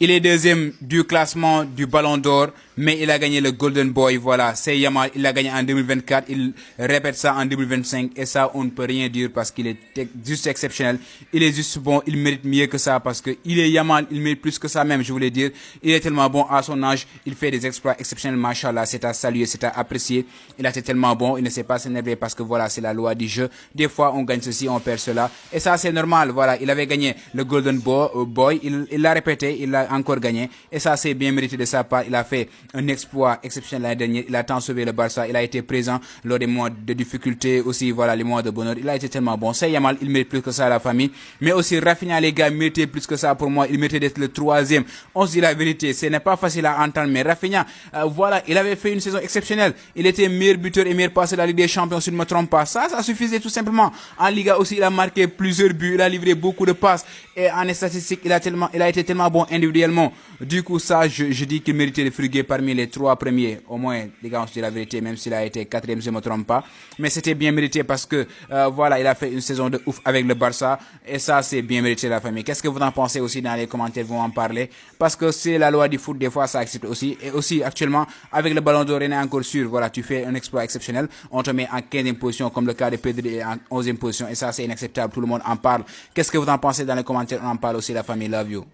Il est deuxième du classement du Ballon d'Or, mais il a gagné le Golden Boy. Voilà, c'est Yamal. Il l'a gagné en 2024. Il répète ça en 2025. Et ça, on ne peut rien dire parce qu'il est juste exceptionnel. Il est juste bon. Il mérite mieux que ça parce que il est Yamal. Il mérite plus que ça même, je voulais dire. Il est tellement bon à son âge. Il fait des exploits exceptionnels. Machallah, c'est à saluer, c'est à apprécier. Il a été tellement bon. Il ne sait pas s'énerver parce que voilà, c'est la loi du jeu. Des fois, on gagne ceci, on perd cela. Et ça, c'est normal. Voilà, il avait gagné le Golden Boy. Il l'a répété. Il l'a encore gagné et ça c'est bien mérité de sa part. Il a fait un exploit exceptionnel l'année dernière. Il a tant sauvé le Barça. Il a été présent lors des mois de difficulté aussi, voilà, les mois de bonheur. Il a été tellement bon. C'est Yamal, il mérite plus que ça à la famille, mais aussi Rafinha, les gars, méritait plus que ça pour moi. Il méritait d'être le troisième. On se dit la vérité, ce n'est pas facile à entendre, mais Rafinha, voilà, il avait fait une saison exceptionnelle. Il était meilleur buteur et meilleur passeur de la Ligue des Champions, si je ne me trompe pas. Ça suffisait tout simplement. En Liga aussi, il a marqué plusieurs buts, il a livré beaucoup de passes et en statistiques, il a été tellement bon individuellement. Du coup, ça, je dis qu'il méritait de friguer parmi les trois premiers. Au moins, les gars, on se dit la vérité, même s'il a été quatrième, je ne me trompe pas. Mais c'était bien mérité parce que, voilà, il a fait une saison de ouf avec le Barça. Et ça, c'est bien mérité, la famille. Qu'est-ce que vous en pensez aussi dans les commentaires, vous en parlez? Parce que c'est la loi du foot, des fois, ça accepte aussi. Et aussi, actuellement, avec le Ballon d'Or, on est encore sûr. Voilà, tu fais un exploit exceptionnel. On te met en 15e position, comme le cas de Pedri en 11e position. Et ça, c'est inacceptable. Tout le monde en parle. Qu'est-ce que vous en pensez dans les commentaires? On en parle aussi, la famille. Love you.